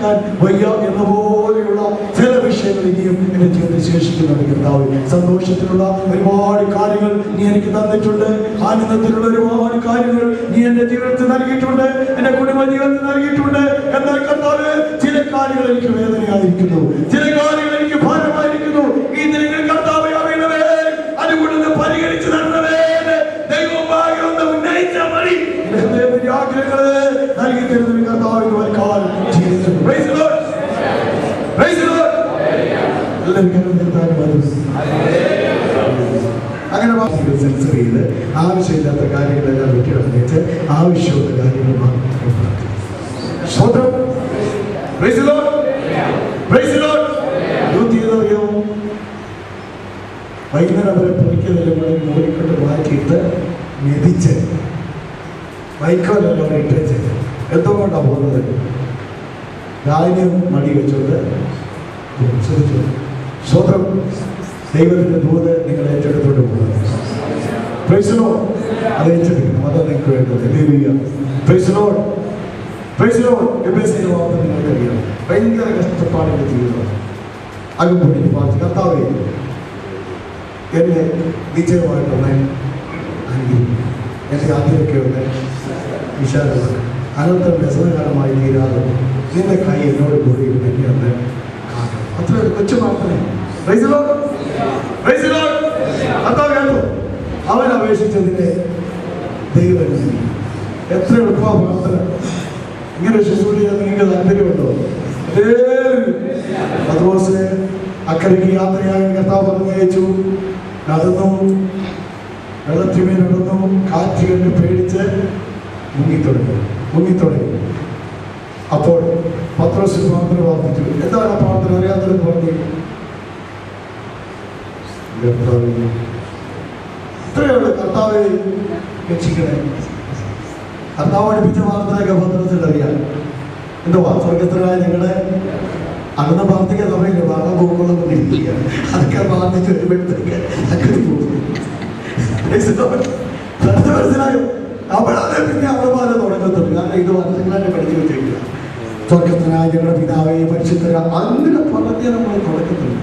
പൂർത്തിയാക്കാൻ വയ്യ എന്ന പോലെയുള്ള ചില വിഷയങ്ങൾ ഇനിയും എന്റെ ജീവിതത്തിൽ ശേഷിക്കുന്നുണ്ട് കർത്താവ്. സന്തോഷത്തിലുള്ള ഒരുപാട് കാര്യങ്ങൾ നീ എനിക്ക് തന്നിട്ടുണ്ട്. ആനന്ദത്തിലുള്ള ഒരുപാട് കാര്യങ്ങൾ നീ എന്റെ ജീവിതത്തിൽ നൽകിയിട്ടുണ്ട്, എന്റെ കുടുംബ ജീവിതത്തിൽ നൽകിയിട്ടുണ്ട്. എന്നാൽ കർത്താവ്, ചില കാര്യങ്ങൾ എനിക്ക് വേദനയായിരിക്കുന്നു, ചില കാര്യങ്ങൾ എനിക്ക് ഭാരമായിരിക്കുന്നു. ഈ ദിനങ്ങൾ കർത്താവ് അറിയണമേ, അതുകൊണ്ട് പരിഹരിച്ചു തരണമേ. ദൈവമായി ഒന്ന് ഉന്നയിച്ച മതി ആഗ്രഹങ്ങള് നൽകി തരുന്ന കർത്താവിന് വൽക്കാലം ജീവിതം. Price the Lord, praise the Lord. അങ്ങനെ സെൻസർ ചെയ്ത് ആവശ്യമില്ലാത്ത കാര്യങ്ങളെല്ലാം വെട്ടിടന്നിട്ട് ആവശ്യമുള്ള കാര്യങ്ങൾ സ്വന്തം. Price the Lord, praise the Lord. അറിയോ, വൈകുന്നേരം അവരെ പൊടിക്കുന്നതിലും മൂടിക്കൊണ്ട് മാറ്റിയിട്ട് മെതിച്ച് വൈക്കോലെല്ലാം ഇട്ടേച്ച് എന്തുകൊണ്ടാണ് പോകുന്നത്? ധാന്യം മടി വെച്ചോണ്ട് ശ്രദ്ധിച്ചു. സ്വന്തം ദൈവത്തിന്റെ ദൂത് നിങ്ങൾ ഏറ്റെടുത്തോണ്ട് പോകുന്നത്. Praise the Lord. അത് ഏറ്റെടുക്കണം, അതാണ് നിങ്ങൾക്ക് വേണ്ടത്. Praise the Lord, praise the Lord. എബേസിന്റെ വാർത്ത നിങ്ങൾക്കറിയാം. ഭയങ്കര കഷ്ടപ്പാടിന്റെ ജീവിതം. അകമ്പടി പാർട്ടി കർത്താവേ എന്നെ നിശ്ചയമായിട്ടൊന്ന് അനുഗ്രഹിക്കും. എൻ്റെ യാത്രയൊക്കെ ഒന്ന് വിശാലമാണ്, അനന്തം വ്യസനകാലമായി തീരാതെ നിന്റെ കൈ എന്നോട് കൂടി എന്നെ ഒന്ന് കാണണം. അത്ര കൊച്ചു പ്രാർത്ഥന. Price the Lord, praise the Lord. കർത്താവ് കേട്ടോ, അവൻ അപേക്ഷിച്ചതിന്റെ ദൈവം എത്ര എളുപ്പമാണ് പ്രാർത്ഥന. ഇങ്ങനെ ശുശ്രൂഷിക്കാൻ നിങ്ങൾക്ക് താല്പര്യമുണ്ടോ? പത്രോസ് അക്കരയ്ക്ക് യാത്രയായി കർത്താവ് പറഞ്ഞയച്ചു. നടന്നു, വെള്ളത്തിന്മേൽ നടന്നു. കാറ്റ് കണ്ട് പേടിച്ച് മുങ്ങിത്തുടങ്ങി. അപ്പോൾ പത്രോസ് പ്രാർത്ഥന പ്രാർത്ഥിച്ചു. എന്താണ് പ്രാർത്ഥന? അറിയാത്തത് പറഞ്ഞു. ഇത്രയുള്ളൂ, കർത്താവെ രക്ഷിക്കണേ. കർത്താവ് പഠിപ്പിച്ച പ്രാർത്ഥനയൊക്കെ പത്രത്തിൽ അറിയാം. എന്തുവാ? സ്വർഗസ്ഥനായ നിങ്ങളുടെ അന്ന് പ്രാർത്ഥിക്കാൻ സമയമില്ല, വാഴ പോകുമ്പോൾ ഇരിക്കുക. അതൊക്കെ പ്രാർത്ഥിച്ച് വരുമ്പോഴത്തേക്ക് അങ്ങനെ പോകും. മനസ്സിലായോ? അപ്പോഴാണ് പിന്നെ അവളുമാരെ തുടങ്ങത്തുള്ളൂ. കാരണം ഇത് വർഷങ്ങളായിട്ട് പഠിച്ചു വെച്ചിരിക്കുക. സ്വർഗസ്ഥനായ ഞങ്ങളുടെ പിതാവേ പരിശുദ്ധരാ, അങ്ങനെ പറഞ്ഞ് നമ്മൾ തുടക്കത്തുള്ളൂ.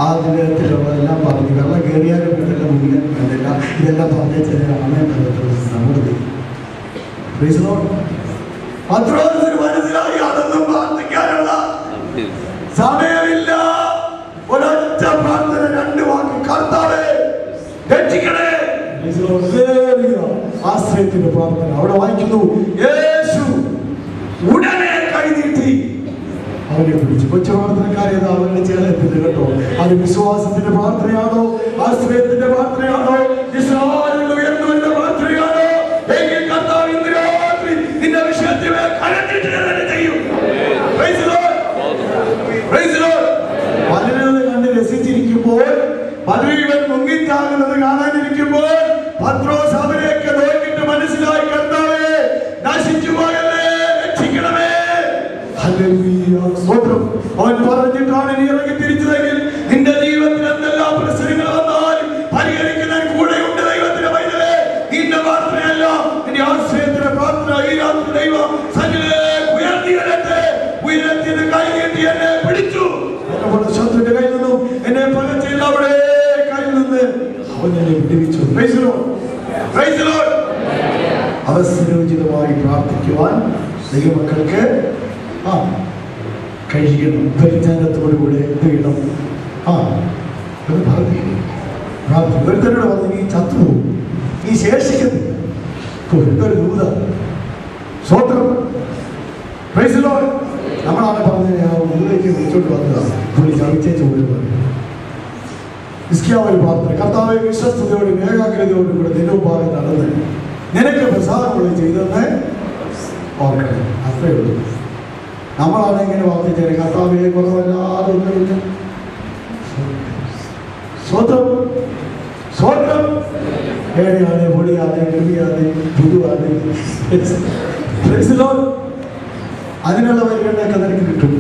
ആ ദിനത്തിലുള്ളതെല്ലാം പറഞ്ഞു. വെള്ളം കയറിയാലും വേണ്ടില്ല, മുങ്ങിയാലും വേണ്ടില്ല, ഇതെല്ലാം പറഞ്ഞ ചിലരാണ് നമ്മുടെ ദൈവം. Price the Lord. പത്രോസിന് മനസ്സിലായി അതൊന്നും പ്രാർത്ഥിക്കാനുള്ള സമയമില്ല. ഒരൊറ്റ പ്രാർത്ഥന, രണ്ട് വാക്ക്, കർത്താവേ രക്ഷിക്കണേ. ആശ്രയത്തിന്റെ പ്രാർത്ഥന. അവിടെ വായിക്കുന്നു, യേശു ഉടനെ കൈനീട്ടി അവനെ പിടിച്ചു. കൊച്ചു പ്രാർത്ഥനക്കാരേതാ? അവരുടെ ചേലത്തില്ല കേട്ടോ. അത് വിശ്വാസത്തിന്റെ പ്രാർത്ഥനയാണോ? ആശ്രയത്തിന്റെ പ്രാർത്ഥനയാണോ? ഉയർന്നുവന്റെ പ്രാർത്ഥനയാണോ? എങ്കിൽ കർത്താവ് ഇന്ന് രാത്രി നിന്റെ വിഷയത്തിൽ കരഞ്ഞിട്ട് ചെയ്യും. Price the Lord, praise the Lord. പലരും കണ്ട് രസിച്ചിരിക്കുമ്പോൾ, പലരും മുങ്ങിത്താകുന്നത് കാണാനിരിക്കുമ്പോൾ, പത്രോസ് അവരെയൊക്കെ നോക്കിയിട്ട് മനസ്സിലായി, കർത്താവേ നശിച്ചു പോയല്ലേ, രക്ഷിക്കണമേ. അവൻ പറഞ്ഞിട്ടാണ് നീ ഇറങ്ങി തിരിച്ചതെങ്കിൽ നിന്റെ ജീവിതത്തിൽ എന്തെല്ലാം പ്രശ്നങ്ങൾ വന്നാലും പരിഹരിക്കാൻ കൂടെയുണ്ട് ദൈവത്തിന്റെ പൈതലേ. നിന്റെ പ്രാർത്ഥനയല്ല, നിന്റെ ആശ്രയത്തിന്റെ പ്രാർത്ഥന ഈ രാത്രി ദൈവം സകലത്തിലേക്ക് ഉയർത്തി വരട്ടെ. ഉയർത്തിയത് കൈ നീട്ടി എന്നെ പിടിച്ചു. ശത്രുവിന്റെ കയ്യിൽ നിന്നും എന്നെ പകച്ചില്ല, അവിടെ കയ്യിൽ നിന്ന് അവൻ എന്നെ വിടുവിച്ചു. Praise the Lord, praise the Lord. അവസരോചിതമായി പ്രാർത്ഥിക്കുവാൻ ദൈവമക്കൾക്ക് കഴിയണം. പരിജ്ഞാനത്തോടുകൂടെ ചെയ്യണം. എന്ന് പറഞ്ഞു ഒരുത്തരോട് പറഞ്ഞു, നീ ചത്തുപോകും, നീ ശേഷിക്കുന്നില്ല. എന്തൊരു ദൂത. സ്വത്രം. Price the Lord. നമ്മളാണ് പറഞ്ഞത്, മുന്നിലേക്ക് വിളിച്ചോണ്ട് വന്നതാണ്. പുള്ളി ചവിച്ചേച്ച് പോലും ഒരു പ്രാർത്ഥന. കർത്താവെ വിശ്വസ്തയോടും ഏകാഗ്രതയോടും കൂടെ നിലവുപാകെ നടന്ന് നിനക്ക് പ്രസാദമുള്ള ചെയ്തെന്ന് ഓർക്കണം. അത്രയേ ഉള്ളൂ. നമ്മളാണ് ഇങ്ങനെ പ്രാർത്ഥിച്ചത്, കർത്താവിനെ കുറവല്ലാതെ ഒന്നുമില്ല. സ്വന്തം സ്വന്തം ഏഴാതെ പൊടിയാതെ കെളിയാതെ പുതുവാതെ അതിനുള്ള വരികളിലൊക്കെ നിനക്ക് കിട്ടും.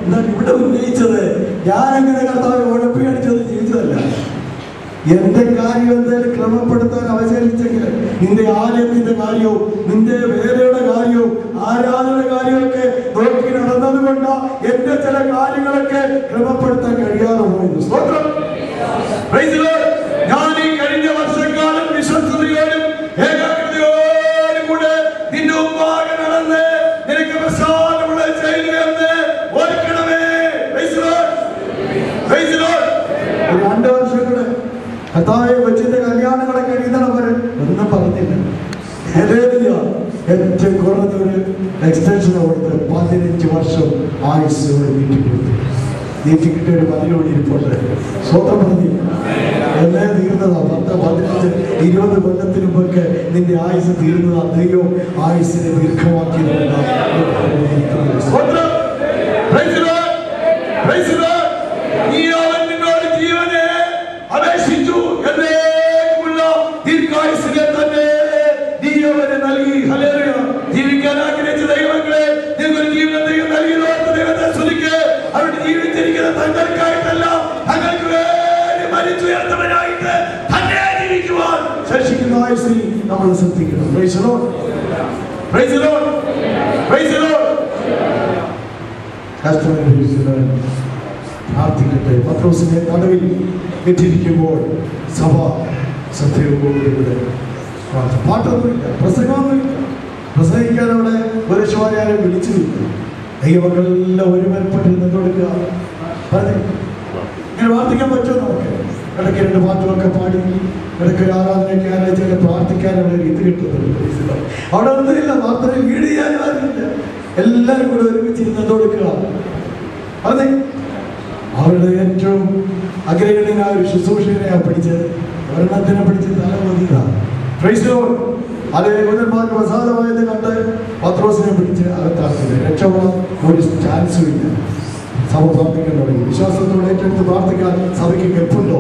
എന്നാൽ ഇവിടെ ഉന്നയിച്ചത് ഞാനങ്ങനെ കർത്താവ് ഉഴപ്പി അടിച്ചത് ജീവിച്ചതല്ല. എന്റെ കാര്യം എന്തായാലും ക്രമപ്പെടുത്താൻ അവശേഷിച്ചെങ്കിൽ നിന്റെ ആലയത്തിന്റെ കാര്യവും നിന്റെ വേലയുടെ കാര്യവും ആരാധനയുടെ കാര്യമൊക്കെ നോക്കി കൊണ്ട് എന്റെ ചില കാര്യങ്ങളൊക്കെ ക്രമപ്പെടുത്താൻ കഴിയാതെ പോയത്. സ്തോത്രം. ഞാൻ ഈ കഴിഞ്ഞ വർഷക്കാലം വിശ്വസ്തയോടും ഏകാഗ്രതയോടും കൂടെ നിന്റെ മുമ്പാകെ നടന്ന് നിനക്ക് പ്രസാദമുള്ള ചെയ്യുമെന്ന് ഓർക്കണമേ. 2 വർഷങ്ങള് കർത്താവേ കൊച്ചിന്റെ കല്യാണങ്ങളെ കഴിയുന്നവരെ ഒന്നും പറഞ്ഞില്ല. ഏറ്റവും കുറഞ്ഞൊരു എക്സ്റ്റൻഷൻ കൊടുത്ത് 15 വർഷം ആയുസ്സോട് നീട്ടിക്കിട്ടിയ ഒരു പതിനോട് ഇരിപ്പുണ്ട്. സ്വന്തം പറഞ്ഞു എന്നെ തീർന്നതാ. 10, 15, 20 കൊല്ലത്തിന് മുമ്പൊക്കെ നിന്റെ ആയുസ് തീർന്നതാ. ദൈവം ആയുസിനെ ദീർഘമാക്കിയതുകൊണ്ടാണ്. ജീവനെ അപേക്ഷിച്ചു എന്നേക്കുമുള്ള ദീർഘായുസിനെ തന്നെ നീ അവന് നൽകി. ഹല്ലേലൂയ. ജീവിക്കാൻ ആഗ്രഹിച്ച ദൈവങ്ങളെ നിങ്ങൾ ജീവിതം ദൈവം നൽകിയതോർത്ത് ദൈവത്തെ സ്തുതിക്ക്. അവിടെ ജീവിച്ചിരിക്കുന്ന തങ്ങൾക്കായിട്ടല്ല, തങ്ങൾക്ക് വേണ്ടി മരിച്ചുയർത്തവനായിട്ട് തന്നെ ജീവിക്കുവാൻ ശേഷിക്കുന്ന ആയുസ്സിൽ നമ്മൾ ശ്രദ്ധിക്കണം. Praise the Lord. Praise the Lord. Praise the Lord. പ്രാർത്ഥിക്കട്ടെ. പത്രോസിനെ തടവിൽ ഇട്ടിരിക്കുമ്പോൾ സഭ ശ്രദ്ധയോടുകൂടെ പാട്ടൊന്നുമില്ല, പ്രസംഗമൊന്നുമില്ല. പ്രസംഗിക്കാൻ അവിടെ ഒരു ശോരാരെ വിളിച്ചില്ല. ദൈവങ്ങളെല്ലാം ഒരുമൽപ്പെട്ടിരുന്ന് കൊടുക്കുക. ഇങ്ങനെ പ്രാർത്ഥിക്കാൻ പറ്റുമോ നമുക്ക്? ഇടയ്ക്ക് 2 പാട്ടുകളൊക്കെ പാടി ഇടയ്ക്ക് ഒരു ആരാധനയൊക്കെ ആരാധിച്ചൊക്കെ പ്രാർത്ഥിക്കാൻ അവിടെ ഒരു ഇത് കിട്ടുന്നുണ്ട്. അവിടെ ഒന്നുമില്ല, പ്രാർത്ഥന വീട് ചെയ്യാൻ ആരുമില്ല. എല്ലാവരും കൂടെ ഒരുമിച്ചിരുന്ന് കൊടുക്കുക. അതെ, അവരുടെ ഏറ്റവും അഗ്രഗണ്യനായ ഒരു ശുശ്രൂഷകനെയാണ് പിടിച്ചത്. ഒരെണ്ണത്തിനെ പിടിച്ച് തലമതിയതാണ്. Price the Lord. അതേ യഹൂദന്മാർക്ക് പ്രസാദമായത് കണ്ട് പത്രോസിനെ പിടിച്ച് അകത്താക്കുന്നത്. രക്ഷപ്പെടാൻ ഒരു ചാൻസും ഇല്ല. സഭ പ്രാർത്ഥിക്കാൻ തുടങ്ങി. വിശ്വാസത്തോടെ ഏറ്റെടുത്ത് പ്രാർത്ഥിക്കാൻ സഭയ്ക്ക് കെപ്പുണ്ടോ?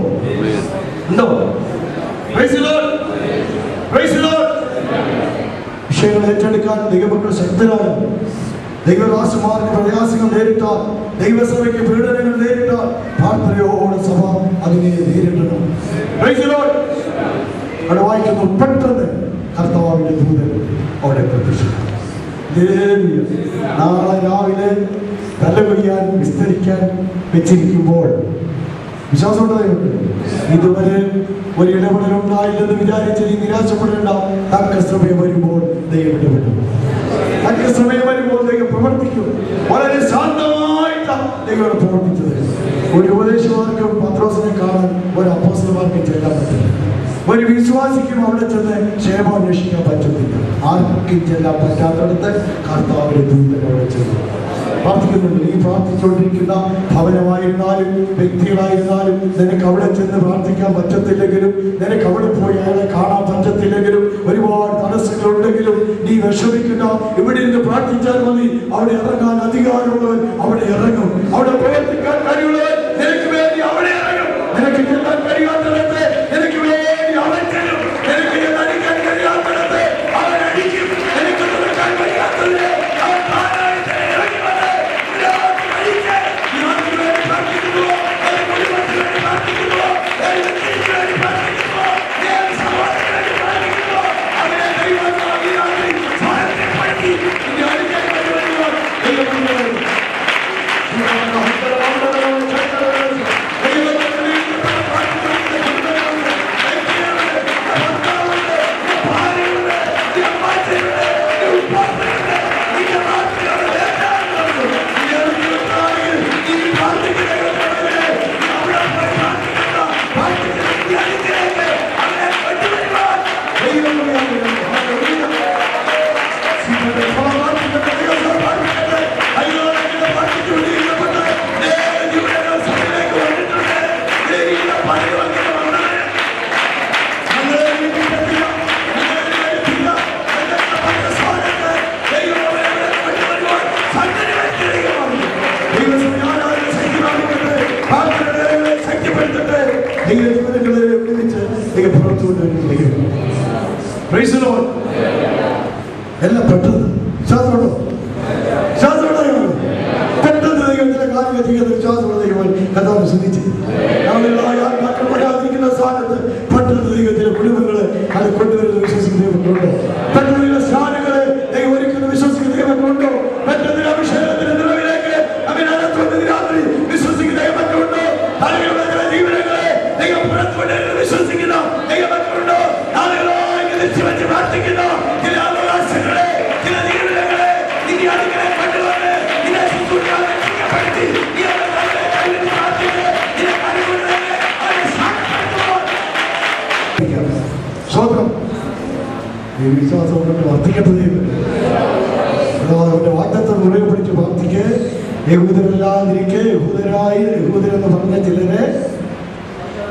ഉണ്ടോ? Price the Lord. Praise the Lord. വിഷയങ്ങൾ ഏറ്റെടുക്കാൻ ദൈവമക്കൾ ശക്തരാണ്. ദൈവദാസന്മാർക്ക് പ്രയാസങ്ങൾ നേരിട്ടാൽ, ദൈവസഭയ്ക്ക് പീഡനങ്ങൾ നേരിട്ടാൽ പ്രാർത്ഥനയോടെ സഭ അതിനെ നേരിടണം. Price the Lord. അവിടെ വായിക്കുന്നു, പെട്ടെന്ന് കർത്താവിന്റെ ദൂതൻ അവിടെ പ്രത്യക്ഷപ്പെട്ടു. നാളെ രാവിലെ തലകൊയ്യാൻ വിസ്തരിക്കാൻ വെച്ചിരിക്കുമ്പോൾ വിശ്വാസമുണ്ട്. ഇതുവരെ ഒരു ഇടപെടലുണ്ടായില്ലെന്ന് വിചാരിച്ച് നീ നിരാശപ്പെടേണ്ട. തക്ക സമയം വരുമ്പോൾ ദൈവം ഇടപെടും. തക്ക സമയം വരുമ്പോൾ ദൈവം പ്രവർത്തിക്കും. വളരെ ശാന്തമായിട്ടാണ് ദൈവം പ്രവർത്തിച്ചത്. ഒരു ഉപദേശമാർക്കും പത്രോസിനെ കാണാൻ ഒരു അപ്പോസ്തലന്മാർക്കും ചെല്ലാൻ പറ്റില്ല. ഒരു വിശ്വാസിക്കും അവിടെ ചെന്ന് ക്ഷേമം അന്വേഷിക്കാൻ പറ്റത്തില്ല. ആർക്കും ചെല്ലാൻ പറ്റാത്തടത്ത് കർത്താവിന്റെ ദൂതൻ അവിടെ ചെന്നു പ്രാർത്ഥിക്കുന്നുണ്ട്. നീ പ്രാർത്ഥിച്ചുകൊണ്ടിരിക്കുന്ന ഭവനമായിരുന്നാലും വ്യക്തികളായിരുന്നാലും നിനക്ക് അവിടെ ചെന്ന് പ്രാർത്ഥിക്കാൻ പറ്റത്തില്ലെങ്കിലും, നിനക്ക് അവിടെ പോയി അയാളെ കാണാൻ പറ്റത്തില്ലെങ്കിലും, ഒരുപാട് തടസ്സങ്ങളുണ്ടെങ്കിലും നീ വിഷമിക്കുന്ന. ഇവിടെ നിന്ന് പ്രാർത്ഥിച്ചാൽ മതി. അവിടെ ഇറങ്ങാൻ അധികാരമുള്ളവൻ അവിടെ ഇറങ്ങും. അവിടെ പ്രവർത്തിക്കാൻ കഴിവുള്ളവൻ നിനക്ക് വേണ്ടി അവിടെ ഇറങ്ങും. നിനക്ക് ചെല്ലാൻ കഴിയാത്തടത്ത് നിനക്ക് വേണ്ടി അവൻ ചെല്ലും. നിനക്ക് അടിക്കാൻ കഴിയാത്തടത്ത് അവൻ അടിക്കും. നിനക്ക് തുറക്കാൻ കഴിയാത്തത് അവൻ താനായിട്ട് ഇറങ്ങി വന്ന് എല്ലാം പെട്ടെന്ന് വിശ്വാസമുണ്ടോ? വിശ്വാസമുള്ള ദൈവം പെട്ടെന്ന് ദൈവത്തിന്റെ കാര്യങ്ങൾ ചെയ്യുന്ന വിശ്വാസമുള്ള ദൈവം കഥാവ് ശ്രദ്ധിച്ചു. മക്കൾ വരാതിരിക്കുന്ന സ്ഥാനത്ത് പെട്ടെന്ന് ദൈവത്തിന്റെ കുടുംബങ്ങളെ അത് കൊണ്ടുവരുന്ന വിശ്വസിക്കുന്ന ദൈവങ്ങളുണ്ടോ? പെട്ടെന്ന് സ്ഥാനങ്ങളെ ദൈവം ഒരുക്കുന്ന വിശ്വസിക്കുന്ന ദൈവങ്ങളുണ്ടോ? പെട്ടെന്ന് അഭിഷേകത്തിന്റെ നിറവിലേക്ക് വിശ്വാസം കൊണ്ട് വർദ്ധിക്കട്ടെ. അവന്റെ വാഗ്ദത്തം മുറുകെ പിടിച്ച് പ്രാർത്ഥിക്ക്. യഹൂദരല്ലാതിരിക്കെ യഹൂദരെന്ന് പറഞ്ഞ ചിലരെ,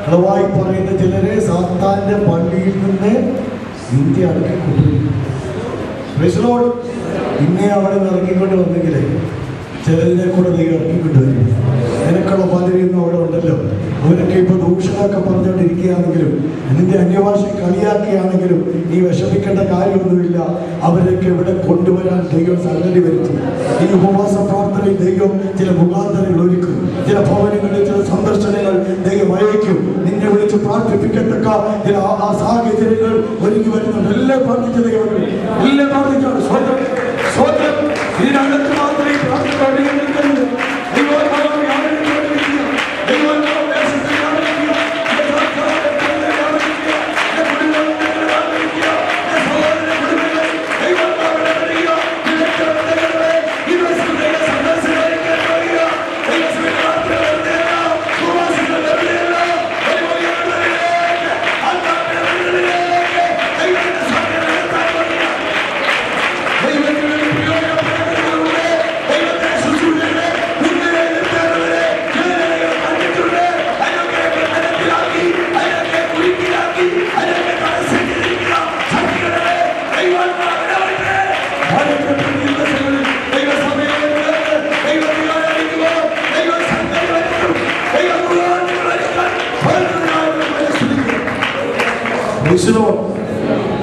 കളവായി പറയുന്ന ചിലരെ സാത്താന്റെ പള്ളിയിൽ നിന്ന് ഇന്ത്യ അടുക്കി കൊണ്ടുവരും. പിന്നെ അവിടെ ഇറക്കിക്കൊണ്ട് വന്നെങ്കിലേ ചിലതിനെ കൂടെ നീ ഇറക്കിക്കൊണ്ടുവരും. നിനക്കുള്ള പലരും അവിടെ ഉണ്ടല്ലോ. അവരൊക്കെ ഇപ്പൊ ദൂഷണമൊക്കെ പറഞ്ഞുകൊണ്ടിരിക്കുകയാണെങ്കിലും നിന്റെ അന്യഭാഷ കളിയാക്കിയാണെങ്കിലും നീ വിഷമിക്കേണ്ട കാര്യമൊന്നുമില്ല. അവരൊക്കെ ഇവിടെ കൊണ്ടുവരാൻ ദൈവം സംഗതി വരുത്തും. ഈ ഉപവാസ പ്രാർത്ഥനയിൽ ദൈവം ചില മുഖാന്തരങ്ങൾ ഒരുക്കും. ചില ഭവനങ്ങളിൽ ചില സന്ദർശനങ്ങൾ ദൈവം അയക്കും. നിന്നെ വിളിച്ച് പ്രാർത്ഥിപ്പിക്കത്തക്ക ചില ആ സാഹചര്യങ്ങൾ ഒരുങ്ങി വരുന്നുണ്ട്. എല്ലാം പ്രാർത്ഥിച്ച ദൈവം, എല്ലാം പ്രാർത്ഥിച്ചാണ്. സ്വന്തം ഇതിനകത്ത് മാത്രമേ പ്രാർത്ഥിക്കാൻ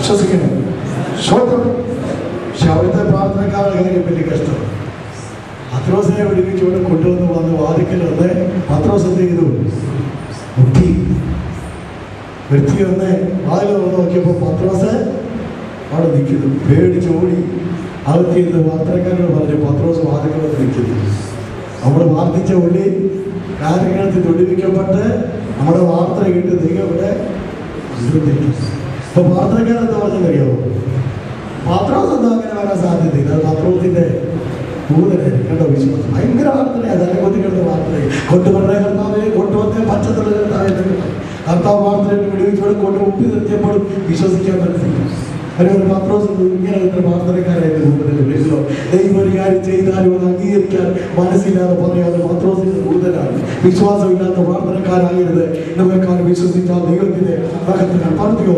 വിശ്വസിക്കുന്നു. സ്വന്തം പക്ഷെ അവിടുത്തെ പ്രാർത്ഥനക്കാരുടെ കാര്യം വലിയ കഷ്ടം. പത്രോസിനെ വിളിപ്പിച്ച് ഇവിടെ കൊണ്ടുവന്ന് വന്ന് വാതിക്കൽ വന്ന് പത്രോസ് എന്ത് ചെയ്തു? മുട്ടി വ്യക്തി വന്ന് വാതിൽ വന്ന് നോക്കിയപ്പോൾ പത്രോസ് അവിടെ നിൽക്കുന്നു. പേടിച്ചോടി അകത്തിരുന്ന് വാർത്തക്കാരോട് പറഞ്ഞു, പത്രോസ് വാതിക്കൽ വന്ന് നിൽക്കുന്നു. നമ്മൾ പ്രാർത്ഥിച്ച ഉള്ളി കാര്യങ്ങളിൽ തൊടിവിക്കപ്പെട്ട് നമ്മുടെ വാർത്ത കേട്ട് ദൈവം ഇവിടെ അപ്പൊ പ്രാർത്ഥനക്കാരെന്താ പറഞ്ഞറിയാമോ? പത്രോസ് എന്താ അങ്ങനെ വരാൻ സാധ്യതയില്ല. അത് പത്രോസിന്റെ കൂടുതലായിരിക്കും കേട്ടോ. വിശ്വാസം ഭയങ്കര പ്രാർത്ഥനയാണ്. തലകൊത്തിക്കുന്ന പ്രാർത്ഥനയും കൊണ്ടുവന്ന കർത്താവിനെ കൊണ്ടുവന്ന പച്ചത്തുള്ള കർത്താവ് പ്രാർത്ഥനയുടെ വിടുവിച്ചോടെ കൊണ്ട് മുപ്പി നിർത്തിയപ്പോഴും വിശ്വസിക്കാൻ പറ്റില്ല. അതുപോലെ പത്രോസ് ഇങ്ങനെ പ്രാർത്ഥനക്കാരായിട്ട് കൂടുതലോ ദൈവം ഒരു കാര്യം ചെയ്താലും അത് അംഗീകരിക്കാൻ മനസ്സില്ലാതെ പറയാതെ പത്രോസിന്റെ കൂടുതലാണ്. വിശ്വാസമില്ലാത്ത പ്രാർത്ഥനക്കാരാകരുത്. നമ്മെക്കാൾ വിശ്വസിച്ചാൽ ദൈവത്തിന്റെ മഹത്വം പറഞ്ഞോ.